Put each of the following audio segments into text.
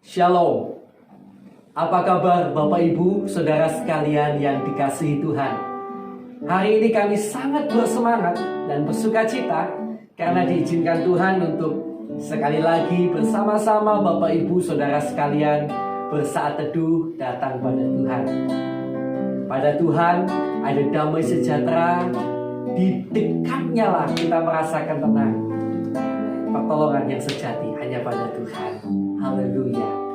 Shalom. Apa kabar Bapak Ibu, Saudara sekalian yang dikasihi Tuhan? Hari ini kami sangat bersemangat dan bersukacita karena diizinkan Tuhan untuk sekali lagi bersama-sama Bapak Ibu Saudara sekalian bersaat teduh datang pada Tuhan. Pada Tuhan ada damai sejahtera, di dekatnya lah kita merasakan tenang. Pertolongan yang sejati hanya pada Tuhan. Haleluya.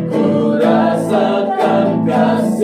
Ku rasakan kasih.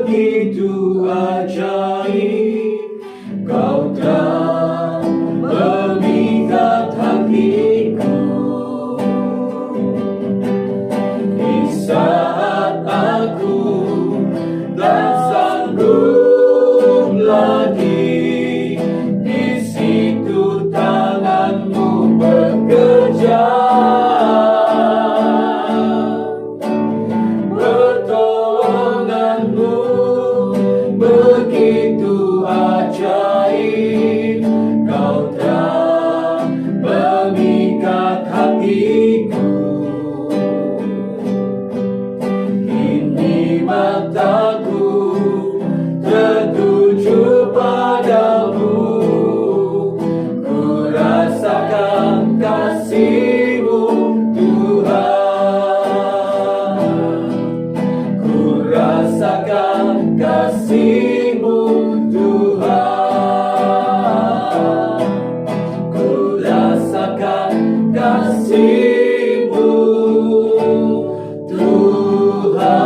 begitu ajaib, Kau telah memikat hatiku. Di saat aku tak sanggup lagi, di situ tanganmu bekerja. Pertolonganmu begitu ajaib, Kau telah memikat hatiku. Kini mataku tertuju padamu, ku rasakan kasih-Mu Tuhan. Ku rasakan kasih-Mu Tuhan. Ku rasakan kasih-Mu Tuhan.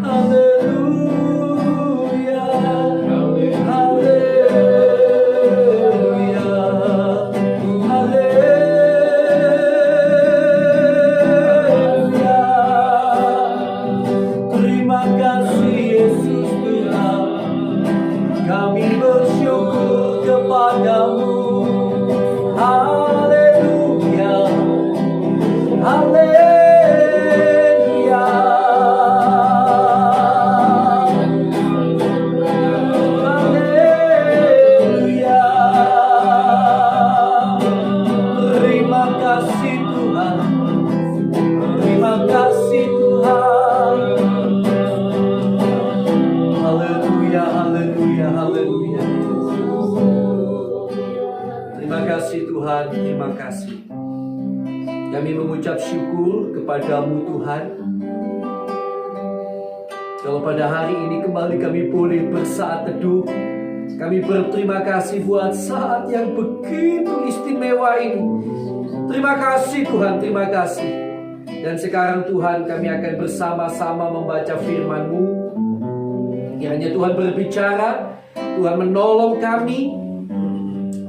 Haleluya. Haleluya. Haleluya. Terima kasih Yesus Tuhan, kami bersyukur kepadamu. Haleluya. Haleluya. Haleluya. Terima kasih Tuhan. Terima kasih Tuhan. Haleluya, haleluya, haleluya. Terima kasih Tuhan, terima kasih. Kami mengucap syukur kepadamu Tuhan. Kalau pada hari ini kembali kami boleh bersaat teduh, kami berterima kasih buat saat yang begitu istimewa ini. Terima kasih Tuhan, terima kasih. Dan sekarang Tuhan, kami akan bersama-sama membaca firman-Mu. Kiranya Tuhan berbicara, Tuhan menolong kami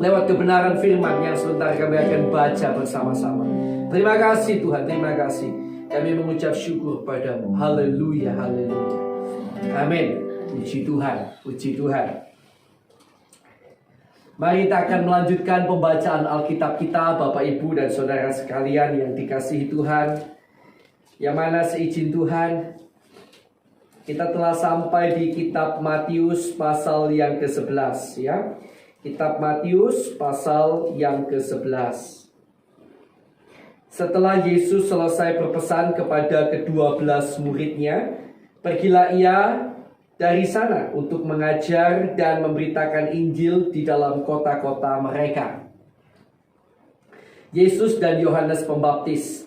lewat kebenaran firman yang sebentar kami akan baca bersama-sama. Terima kasih Tuhan, terima kasih. Kami mengucap syukur padamu. Haleluya, haleluya. Amin. Puji Tuhan, puji Tuhan. Mari kita akan melanjutkan pembacaan Alkitab kita, Bapak, Ibu, dan Saudara sekalian yang dikasihi Tuhan. Yang mana seizin Tuhan, kita telah sampai di kitab Matius pasal yang ke-11 ya. Kitab Matius pasal yang ke-11. Setelah Yesus selesai berpesan kepada ke-12 muridnya, pergilah ia dari sana untuk mengajar dan memberitakan Injil di dalam kota-kota mereka. Yesus dan Yohanes Pembaptis.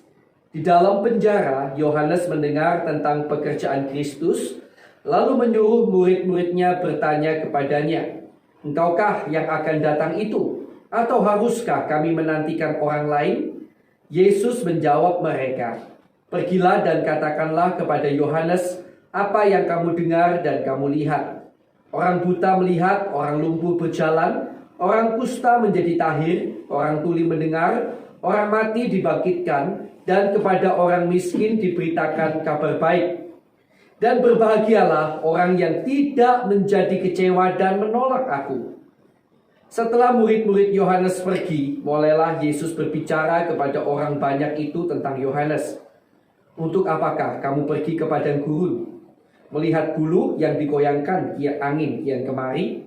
Di dalam penjara, Yohanes mendengar tentang pekerjaan Kristus, lalu menyuruh murid-muridnya bertanya kepadanya, "Engkaukah yang akan datang itu? Atau haruskah kami menantikan orang lain?" Yesus menjawab mereka, "Pergilah dan katakanlah kepada Yohanes apa yang kamu dengar dan kamu lihat. Orang buta melihat, orang lumpuh berjalan, orang kusta menjadi tahir, orang tuli mendengar, orang mati dibangkitkan, dan kepada orang miskin diberitakan kabar baik. Dan berbahagialah orang yang tidak menjadi kecewa dan menolak aku." Setelah murid-murid Yohanes pergi, mulailah Yesus berbicara kepada orang banyak itu tentang Yohanes. "Untuk apakah kamu pergi ke padang gurun? Melihat bulu yang digoyangkan angin yang kemari?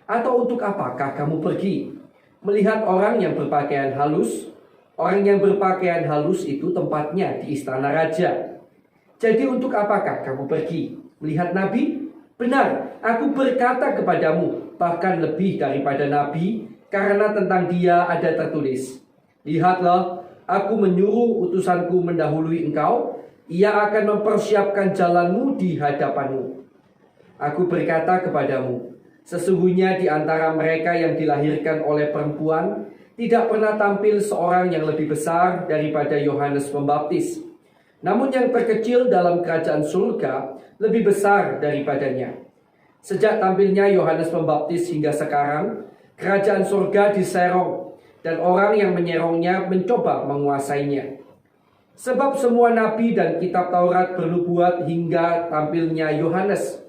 Atau untuk apakah kamu pergi? Melihat orang yang berpakaian halus? Orang yang berpakaian halus itu tempatnya di istana raja. Jadi untuk apakah kamu pergi? Melihat nabi? Benar, aku berkata kepadamu, bahkan lebih daripada nabi, karena tentang dia ada tertulis, 'Lihatlah, aku menyuruh utusanku mendahului engkau, ia akan mempersiapkan jalanmu di hadapanmu.' Aku berkata kepadamu, sesungguhnya di antara mereka yang dilahirkan oleh perempuan, tidak pernah tampil seorang yang lebih besar daripada Yohanes Pembaptis. Namun yang terkecil dalam kerajaan surga lebih besar daripadanya. Sejak tampilnya Yohanes Pembaptis hingga sekarang, kerajaan surga diserong, dan orang yang menyerongnya mencoba menguasainya. Sebab semua nabi dan kitab Taurat bernubuat hingga tampilnya Yohanes.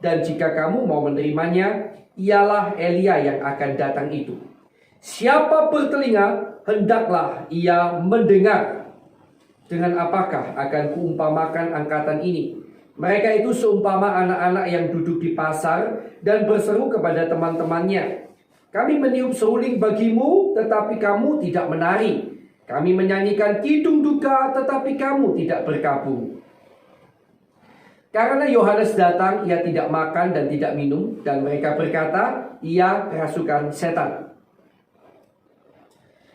Dan jika kamu mau menerimanya, ialah Elia yang akan datang itu. Siapa bertelinga, hendaklah ia mendengar. Dengan apakah akan kuumpamakan angkatan ini? Mereka itu seumpama anak-anak yang duduk di pasar dan berseru kepada teman-temannya. Kami meniup seruling bagimu, tetapi kamu tidak menari. Kami menyanyikan kidung duka, tetapi kamu tidak berkabung. Karena Yohanes datang, ia tidak makan dan tidak minum, dan mereka berkata, ia kerasukan setan.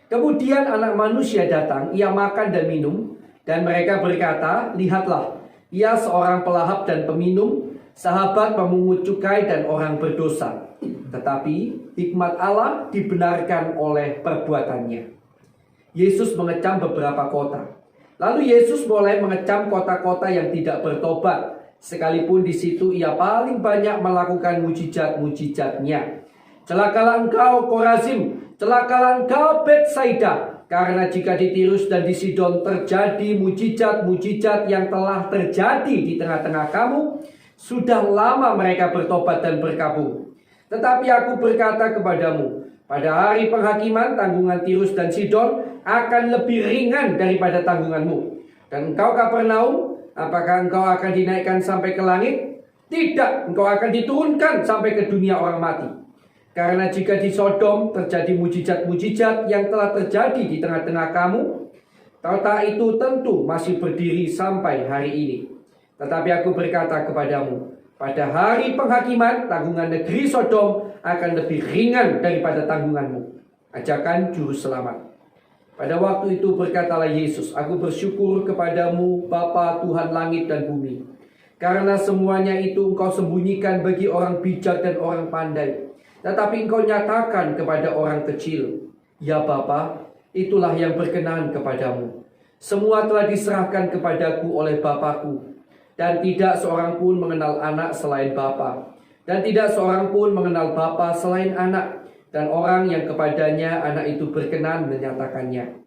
Kemudian anak manusia datang, ia makan dan minum, dan mereka berkata, lihatlah, ia seorang pelahap dan peminum, sahabat pemungut cukai dan orang berdosa. Tetapi hikmat Allah dibenarkan oleh perbuatannya. Yesus mengecam beberapa kota. Lalu Yesus mulai mengecam kota-kota yang tidak bertobat, sekalipun di situ ia paling banyak melakukan mujizat-mujizatnya. Celakalah engkau Korazim, celakalah engkau Betsaida, karena jika di Tirus dan di Sidon terjadi mujizat-mujizat yang telah terjadi di tengah-tengah kamu, sudah lama mereka bertobat dan berkabung. Tetapi aku berkata kepadamu, pada hari penghakiman tanggungan Tirus dan Sidon akan lebih ringan daripada tanggunganmu. Dan engkau Kapernaum, apakah engkau akan dinaikkan sampai ke langit? Tidak, engkau akan diturunkan sampai ke dunia orang mati. Karena jika di Sodom terjadi mujizat-mujizat yang telah terjadi di tengah-tengah kamu, kota itu tentu masih berdiri sampai hari ini. Tetapi aku berkata kepadamu, pada hari penghakiman tanggungan negeri Sodom akan lebih ringan daripada tanggunganmu. Ajakan juru selamat. Pada waktu itu berkatalah Yesus, aku bersyukur kepadamu Bapa Tuhan langit dan bumi, karena semuanya itu engkau sembunyikan bagi orang bijak dan orang pandai, tetapi engkau nyatakan kepada orang kecil. Ya Bapa, itulah yang berkenan kepadamu. Semua telah diserahkan kepadaku oleh Bapakku, dan tidak seorang pun mengenal anak selain Bapa, dan tidak seorang pun mengenal Bapa selain anak, dan orang yang kepadanya anak itu berkenan menyatakannya.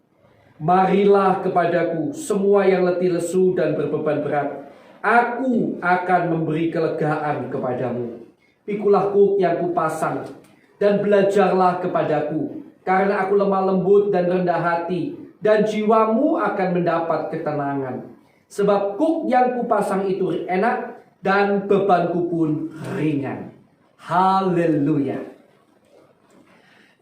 Marilah kepadaku semua yang letih lesu dan berbeban berat, aku akan memberi kelegaan kepadamu. Pikulah kuk yang kupasang, dan belajarlah kepadaku, karena aku lemah lembut dan rendah hati, dan jiwamu akan mendapat ketenangan. Sebab kuk yang kupasang itu enak, dan bebanku pun ringan. Haleluya.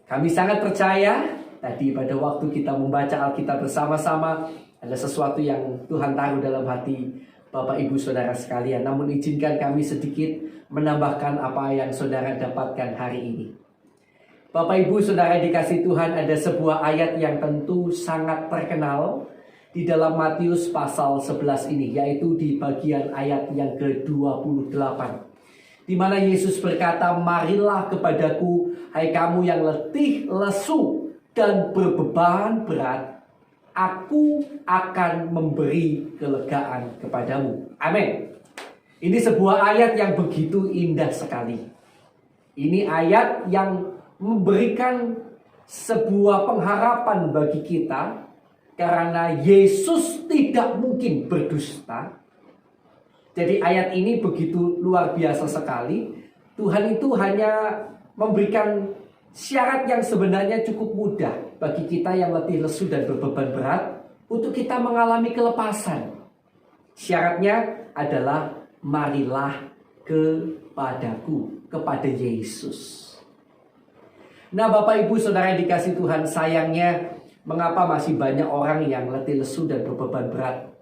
Kami sangat percaya tadi pada waktu kita membaca Alkitab bersama-sama, ada sesuatu yang Tuhan taruh dalam hati Bapak Ibu Saudara sekalian. Namun izinkan kami sedikit menambahkan apa yang saudara dapatkan hari ini. Bapak Ibu Saudara dikasih Tuhan, ada sebuah ayat yang tentu sangat terkenal di dalam Matius pasal 11 ini, yaitu di bagian ayat yang ke-28. Di mana Yesus berkata, marilah kepadaku, hai kamu yang letih, lesu, dan berbeban berat, aku akan memberi kelegaan kepadamu. Amin. Ini sebuah ayat yang begitu indah sekali. Ini ayat yang memberikan sebuah pengharapan bagi kita, karena Yesus tidak mungkin berdusta. Jadi ayat ini begitu luar biasa sekali. Tuhan itu hanya memberikan syarat yang sebenarnya cukup mudah bagi kita yang letih lesu dan berbeban berat untuk kita mengalami kelepasan. Syaratnya adalah marilah kepadaku, kepada Yesus. Nah Bapak Ibu Saudara yang dikasih Tuhan, sayangnya mengapa masih banyak orang yang letih lesu dan berbeban berat?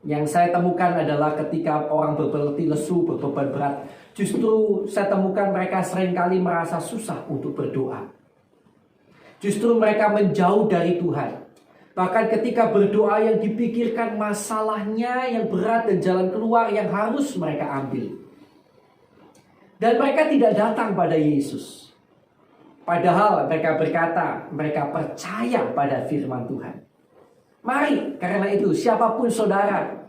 Yang saya temukan adalah ketika orang berletih lesu, berbeban berat, justru saya temukan mereka seringkali merasa susah untuk berdoa. Justru mereka menjauh dari Tuhan. Bahkan ketika berdoa yang dipikirkan masalahnya yang berat dan jalan keluar yang harus mereka ambil. Dan mereka tidak datang pada Yesus. Padahal mereka berkata, mereka percaya pada firman Tuhan. Mari, karena itu siapapun saudara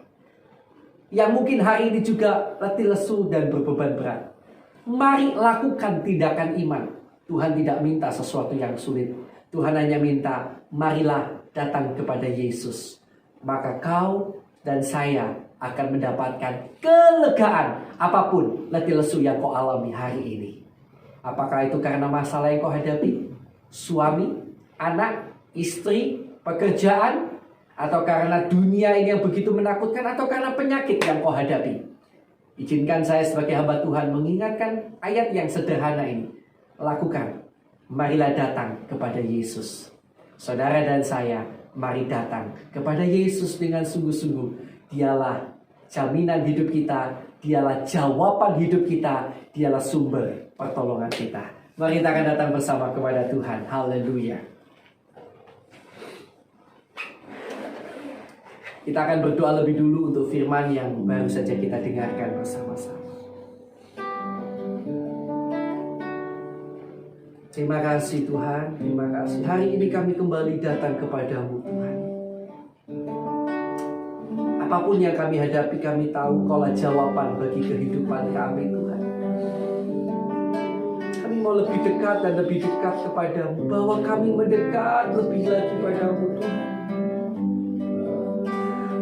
yang mungkin hari ini juga letih lesu dan berbeban berat, mari lakukan tindakan iman. Tuhan tidak minta sesuatu yang sulit. Tuhan hanya minta, marilah datang kepada Yesus. Maka kau dan saya akan mendapatkan kelegaan apapun letih lesu yang kau alami hari ini. Apakah itu karena masalah yang kau hadapi? Suami, anak, istri, pekerjaan, atau karena dunia ini yang begitu menakutkan, atau karena penyakit yang kau hadapi? Izinkan saya sebagai hamba Tuhan mengingatkan ayat yang sederhana ini. Lakukan. Marilah datang kepada Yesus. Saudara dan saya, mari datang kepada Yesus dengan sungguh-sungguh. Dialah jaminan hidup kita, dialah jawaban hidup kita, dialah sumber pertolongan kita. Mari kita akan datang bersama kepada Tuhan. Haleluya. Kita akan berdoa lebih dulu untuk firman yang baru saja kita dengarkan bersama-sama. Terima kasih Tuhan, terima kasih. Hari ini kami kembali datang kepadamu Tuhan. Apapun yang kami hadapi, kami tahu Kaulah jawaban bagi kehidupan kami Tuhan. Kami mau lebih dekat dan lebih dekat kepadamu. Bahwa kami mendekat lebih lagi padamu Tuhan.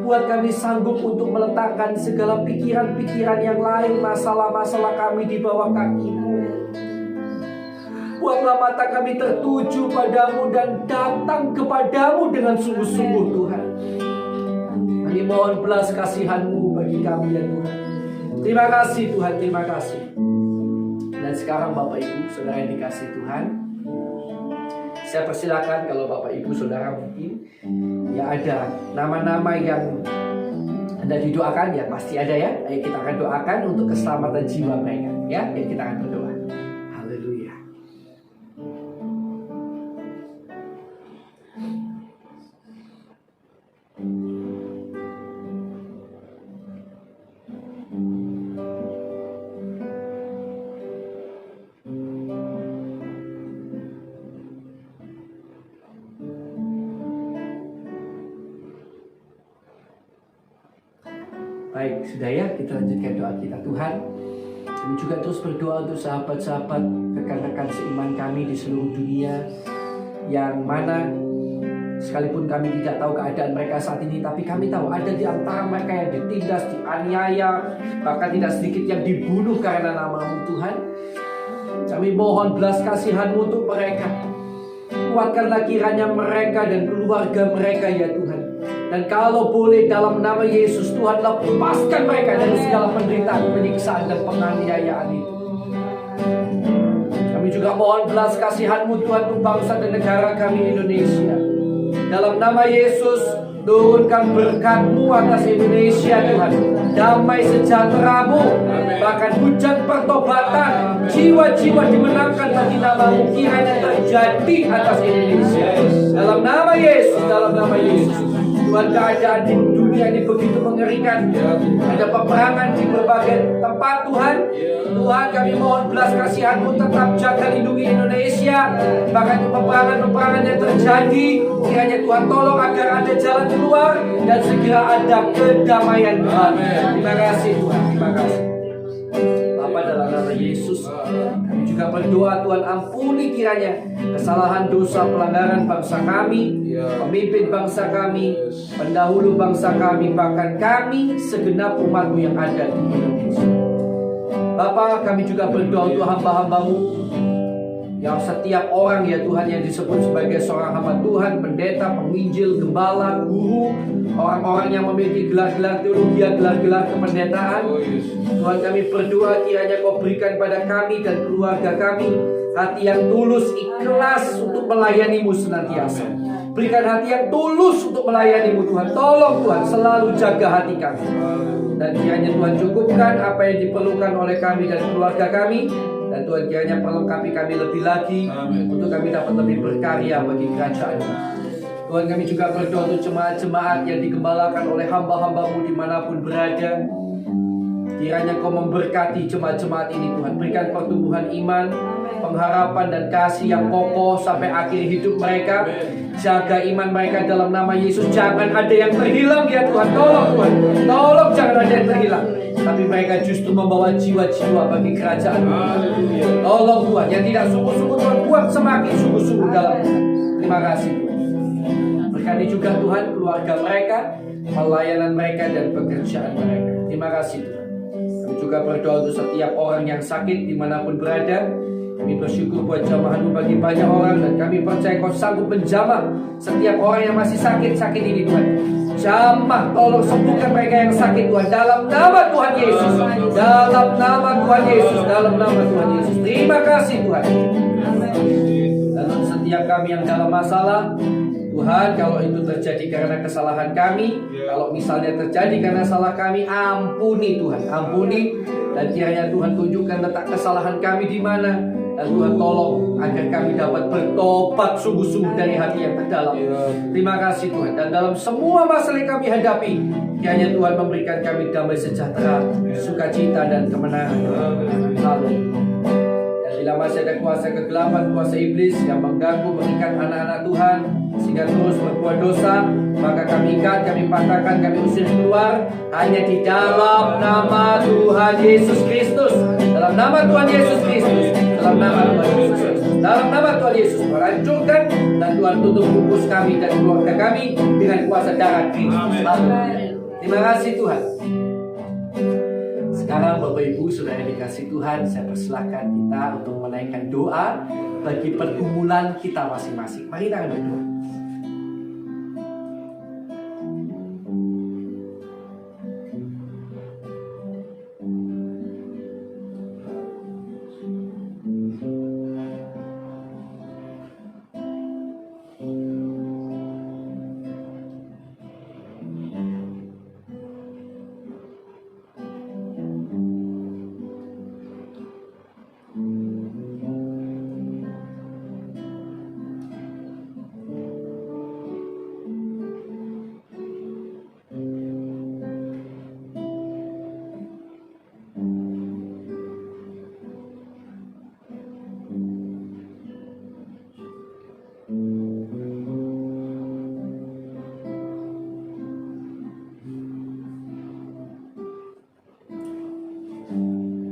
Buat kami sanggup untuk meletakkan segala pikiran-pikiran yang lain, masalah-masalah kami di bawah kaki-Mu. Buatlah mata kami tertuju padamu dan datang kepadamu dengan sungguh-sungguh Tuhan. Kami mohon belas kasihan-Mu bagi kami ya Tuhan. Terima kasih Tuhan, terima kasih. Dan sekarang Bapak Ibu, Saudara yang dikasih Tuhan, saya persilakan kalau Bapak Ibu Saudara mungkin ya ada nama-nama yang Anda didoakan, ya pasti ada ya. Ayo kita akan doakan untuk keselamatan jiwa mereka ya. Ayo kita akan berdoa. Haleluya. Baik, sudah ya, kita lanjutkan doa kita. Tuhan, kami juga terus berdoa untuk sahabat-sahabat, rekan-rekan seiman kami di seluruh dunia, yang mana sekalipun kami tidak tahu keadaan mereka saat ini, tapi kami tahu ada di antara mereka yang ditindas, dianiaya, bahkan tidak sedikit yang dibunuh karena nama-Mu Tuhan. Kami mohon belas kasihan-Mu untuk mereka. Kuatkanlah kiranya mereka dan keluarga mereka ya Tuhan. Dan kalau boleh dalam nama Yesus, Tuhan lepaskan mereka dari segala penderitaan, penyiksaan dan penganiayaan itu. Kami juga mohon belas kasihan-Mu Tuhan untuk bangsa dan negara kami Indonesia. Dalam nama Yesus, turunkan berkat-Mu atas Indonesia Tuhan. Damai sejahtera-Mu, bahkan hujan pertobatan, jiwa-jiwa dimenangkan bagi nama-Mu kiranya terjadi atas Indonesia. Dalam nama Yesus, dalam nama Yesus. Tuhan, keadaan di dunia ini begitu mengerikan. Ada peperangan di berbagai tempat Tuhan. Tuhan, kami mohon belas kasihan-Mu tetap jaga lindungi Indonesia. Bahkan peperangan-peperangan yang terjadi, kiranya Tuhan tolong agar ada jalan keluar dan segera ada kedamaian Tuhan. Terima kasih Tuhan, terima kasih. Bapa, dalam nama Yesus, kami juga berdoa Tuhan, ampuni kiranya kesalahan, dosa, pelanggaran bangsa kami, pemimpin bangsa kami, pendahulu bangsa kami, bahkan kami segenap umat-Mu yang ada di Indonesia. Bapa, kami juga berdoa untuk hamba-hamba-Mu, yang setiap orang ya Tuhan yang disebut sebagai seorang hamba Tuhan, pendeta, penginjil, gembala, guru, orang-orang yang memiliki gelar-gelar teologi, gelar-gelar kependetaan. Tuhan, kami berdoa kiranya Kau berikan pada kami dan keluarga kami hati yang tulus, ikhlas untuk melayani-Mu senantiasa. Berikan hati yang tulus untuk melayani-Mu Tuhan. Tolong Tuhan selalu jaga hati kami. Dan kiranya Tuhan cukupkan apa yang diperlukan oleh kami dan keluarga kami. Dan Tuhan kiranya perlengkapi kami lebih lagi. Untuk kami dapat lebih berkarya bagi kerajaan-Mu. Tuhan, kami juga berdoa untuk jemaat-jemaat yang digembalakan oleh hamba-hamba-Mu dimanapun berada. Kiranya Kau memberkati jemaat-jemaat ini Tuhan. Berikan pertumbuhan iman, pengharapan dan kasih yang kokoh sampai akhir hidup mereka. Jaga iman mereka dalam nama Yesus. Jangan ada yang terhilang ya Tuhan. Tolong Tuhan. Tolong jangan ada yang terhilang. Tapi mereka justru membawa jiwa-jiwa bagi kerajaan. Tolong Tuhan. Yang tidak sungguh-sungguh Tuhan, buat semakin sungguh-sungguh dalam. Terima kasih Tuhan. Berkati juga Tuhan keluarga mereka, pelayanan mereka dan pekerjaan mereka. Terima kasih Tuhan. Kami juga berdoa untuk setiap orang yang sakit dimanapun berada. Kami bersyukur buat jamahan-Mu bagi banyak orang. Dan kami percaya Kau sanggup menjamah setiap orang yang masih sakit ini Tuhan. Jamah, tolong sembuhkan mereka yang sakit Tuhan. Dalam nama Tuhan Yesus. Dalam nama Tuhan Yesus. Dalam nama Tuhan Yesus. Terima kasih Tuhan. Dan untuk setiap kami yang dalam masalah, Tuhan, kalau itu terjadi karena kesalahan kami, kalau misalnya terjadi karena salah kami, ampuni Tuhan, ampuni. Dan kiranya Tuhan tunjukkan letak kesalahan kami di mana. Dan Tuhan tolong agar kami dapat bertobat sungguh-sungguh dari hati yang terdalam. Terima kasih Tuhan. Dan dalam semua masalah yang kami hadapi, kiranya Tuhan memberikan kami damai sejahtera, sukacita dan kemenangan. Haleluya. Bila masih ada kuasa kegelapan, kuasa iblis yang mengganggu, mengikat anak-anak Tuhan sehingga terus berbuat dosa, maka kami ikat, kami patahkan, kami usir keluar hanya di dalam nama Tuhan Yesus Kristus. Dalam nama Tuhan Yesus Kristus. Dalam nama Tuhan Yesus Kristus. Dalam nama Tuhan Yesus, hancurkan dan Tuhan tutup bungkus kami dan keluarga kami dengan kuasa darah Kristus. Terima kasih Tuhan. Sekarang Bapak Ibu Saudara yang dikasih Tuhan, saya persilahkan kita untuk menaikkan doa bagi pergumulan kita masing-masing. Mari kita berdoa.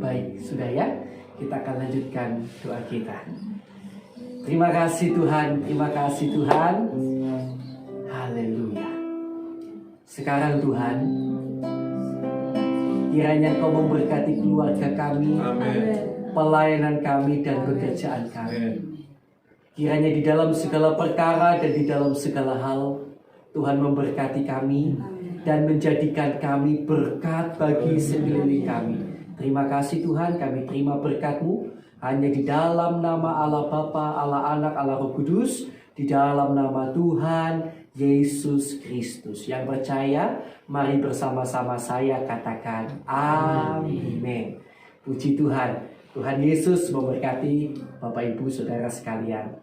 Baik, sudah ya. Kita akan lanjutkan doa kita. Terima kasih Tuhan, terima kasih Tuhan. Haleluya. Sekarang Tuhan, kiranya Kau memberkati keluarga kami, pelayanan kami dan pekerjaan kami. Kiranya di dalam segala perkara dan di dalam segala hal, Tuhan memberkati kami dan menjadikan kami berkat bagi sekeliling kami. Terima kasih Tuhan, kami terima berkat-Mu hanya di dalam nama Allah Bapa, Allah Anak, Allah Roh Kudus, di dalam nama Tuhan Yesus Kristus. Yang percaya, mari bersama-sama saya katakan amin. Puji Tuhan. Tuhan Yesus memberkati Bapak Ibu Saudara sekalian.